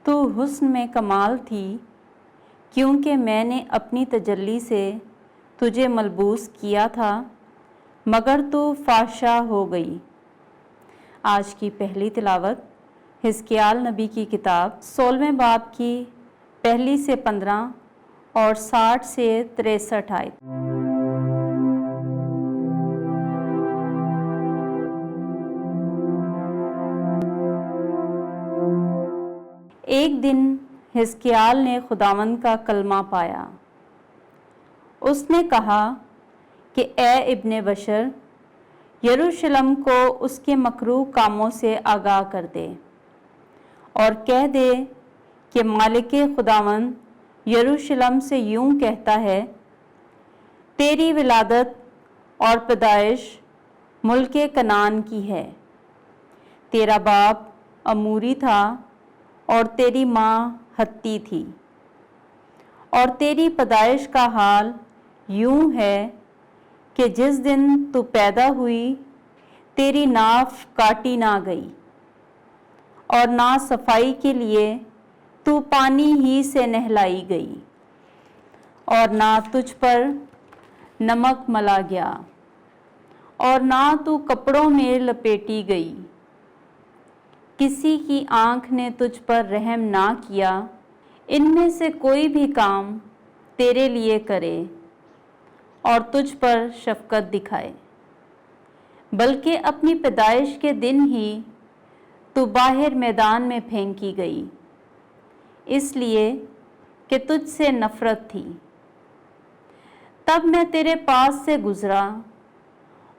تو حسن میں کمال تھی، کیونکہ میں نے اپنی تجلی سے تجھے ملبوس کیا تھا، مگر تو فحشا ہو گئی۔ آج کی پہلی تلاوت حزقیال نبی کی کتاب 16ویں باب کی 1 سے 15 اور 60 سے 63 آیت۔ ایک دن حزقیال نے خداوند کا کلمہ پایا۔ اس نے کہا کہ اے ابن بشر، یروشلم کو اس کے مکروہ کاموں سے آگاہ کر دے اور کہہ دے کہ مالک خداوند یروشلم سے یوں کہتا ہے، تیری ولادت اور پیدائش ملک کنعان کی ہے، تیرا باپ اموری تھا اور تیری ماں ہتی تھی، اور تیری پیدائش کا حال یوں ہے کہ جس دن تو پیدا ہوئی تیری ناف کاٹی نہ گئی، اور نہ صفائی کے لیے تو پانی ہی سے نہلائی گئی، اور نہ تجھ پر نمک ملا گیا، اور نہ تو کپڑوں میں لپیٹی گئی، کسی کی آنکھ نے تجھ پر رحم نہ کیا، ان میں سے کوئی بھی کام تیرے لیے کرے اور تجھ پر شفقت دکھائے، بلکہ اپنی پیدائش کے دن ہی تو باہر میدان میں پھینکی گئی، اس لیے کہ تجھ سے نفرت تھی۔ تب میں تیرے پاس سے گزرا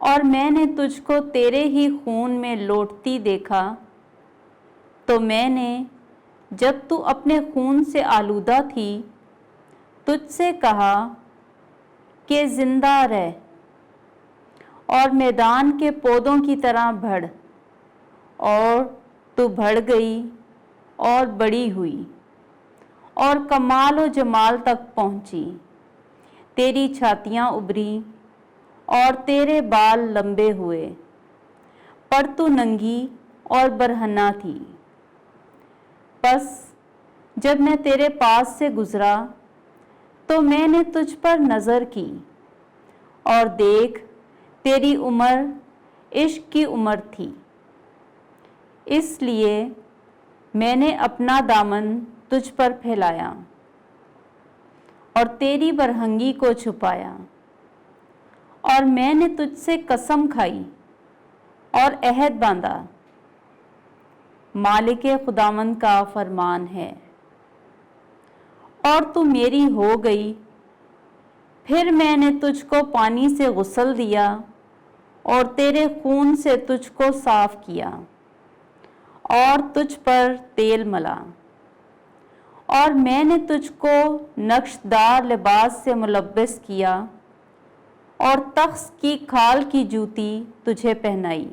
اور میں نے تجھ کو تیرے ہی خون میں لوٹتی دیکھا، تو میں نے جب تو اپنے خون سے آلودہ تھی تجھ سے کہا کہ زندہ رہ اور میدان کے پودوں کی طرح بڑھ، اور تو بڑھ گئی اور بڑی ہوئی اور کمال و جمال تک پہنچی، تیری چھاتیاں ابھری اور تیرے بال لمبے ہوئے، پر تو ننگی اور برہنہ تھی۔ پس جب میں تیرے پاس سے گزرا تو میں نے تجھ پر نظر کی، اور دیکھ تیری عمر عشق کی عمر تھی، اس لیے میں نے اپنا دامن تجھ پر پھیلایا اور تیری برہنگی کو چھپایا، اور میں نے تجھ سے قسم کھائی اور عہد باندھا۔ مالک خداوند کا فرمان ہے، اور تو میری ہو گئی، پھر میں نے تجھ کو پانی سے غسل دیا اور تیرے خون سے تجھ کو صاف کیا اور تجھ پر تیل ملا، اور میں نے تجھ کو نقشدار لباس سے ملبس کیا اور تخس کی کھال کی جوتی تجھے پہنائی،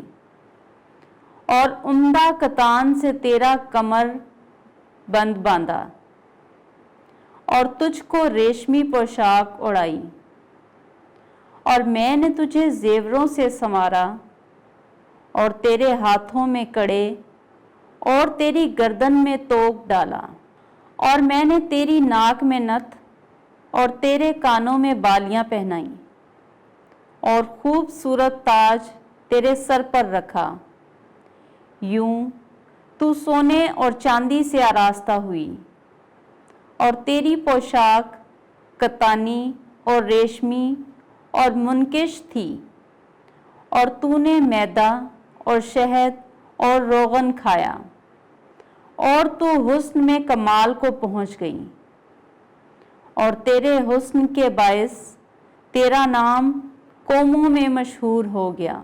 اور عمدہ کتان سے تیرا کمر بند باندھا، اور تجھ کو ریشمی پوشاک اوڑھائی، اور میں نے تجھے زیوروں سے سنوارا اور تیرے ہاتھوں میں کڑے اور تیری گردن میں توق ڈالا، اور میں نے تیری ناک میں نتھ اور تیرے کانوں میں بالیاں پہنائیں، اور خوبصورت تاج تیرے سر پر رکھا، یوں تو سونے اور چاندی سے آراستہ ہوئی، اور تیری پوشاک کتانی اور ریشمی اور منقش تھی، اور تو نے میدا اور شہد اور روغن کھایا، اور تو حسن میں کمال کو پہنچ گئی، اور تیرے حسن کے باعث تیرا نام قوموں میں مشہور ہو گیا،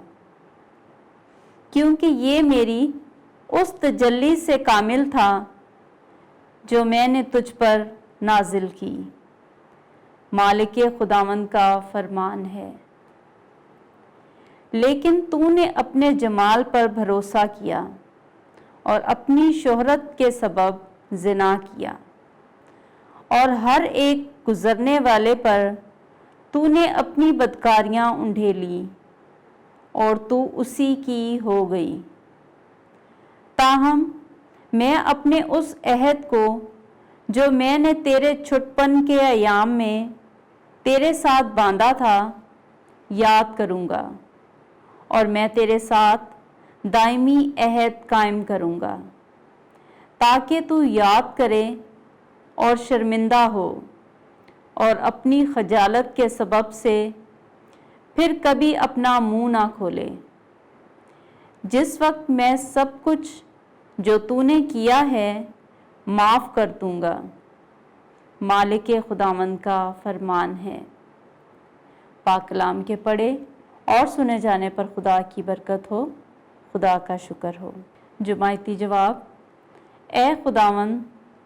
کیونکہ یہ میری اس تجلی سے کامل تھا جو میں نے تجھ پر نازل کی۔ مالک خداوند کا فرمان ہے۔ لیکن تو نے اپنے جمال پر بھروسہ کیا اور اپنی شہرت کے سبب زنا کیا، اور ہر ایک گزرنے والے پر تو نے اپنی بدکاریاں انڈھیلی، اور تو اسی کی ہو گئی۔ تاہم میں اپنے اس عہد کو جو میں نے تیرے چھٹپن کے ایام میں تیرے ساتھ باندھا تھا یاد کروں گا، اور میں تیرے ساتھ دائمی عہد قائم کروں گا، تاکہ تو یاد کرے اور شرمندہ ہو اور اپنی خجالت کے سبب سے پھر کبھی اپنا منہ نہ کھولے۔ جس وقت میں سب کچھ جو تو نے کیا ہے معاف کر دوں گا، مالک خداوند کا فرمان ہے۔ پاک کلام کے پڑھے اور سنے جانے پر خدا کی برکت ہو، خدا کا شکر ہو۔ جماعتی جواب: اے خداوند،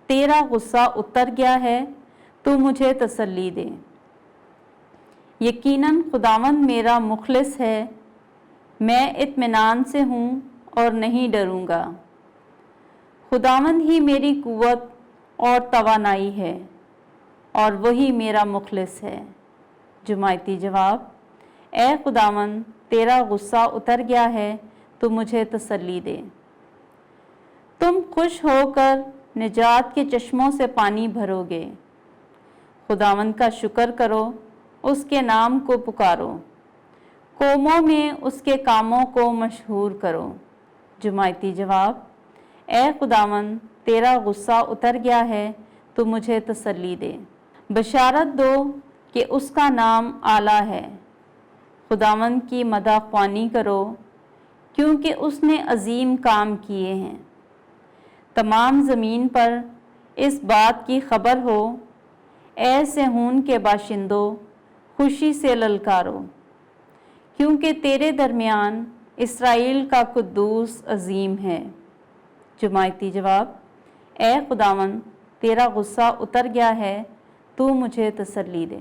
تیرا غصہ اتر گیا ہے، تو مجھے تسلی دے۔ یقیناً خداوند میرا مخلص ہے، میں اطمینان سے ہوں اور نہیں ڈروں گا۔ خداوند ہی میری قوت اور توانائی ہے، اور وہی میرا مخلص ہے۔ جماعتی جواب: اے خداوند، تیرا غصہ اتر گیا ہے، تو مجھے تسلی دے۔ تم خوش ہو کر نجات کے چشموں سے پانی بھرو گے۔ خداوند کا شکر کرو، اس کے نام کو پکارو، قوموں میں اس کے کاموں کو مشہور کرو۔ جماعتی جواب: اے خداوند، تیرا غصہ اتر گیا ہے، تو مجھے تسلی دے۔ بشارت دو کہ اس کا نام اعلیٰ ہے۔ خداوند کی مدح خوانی کرو، کیونکہ اس نے عظیم کام کیے ہیں۔ تمام زمین پر اس بات کی خبر ہو، اے صہیون کے باشندوں، خوشی سے للکارو، کیونکہ تیرے درمیان اسرائیل کا قدوس عظیم ہے۔ جماعتی جواب: اے خداوند، تیرا غصہ اتر گیا ہے، تو مجھے تسلی دے۔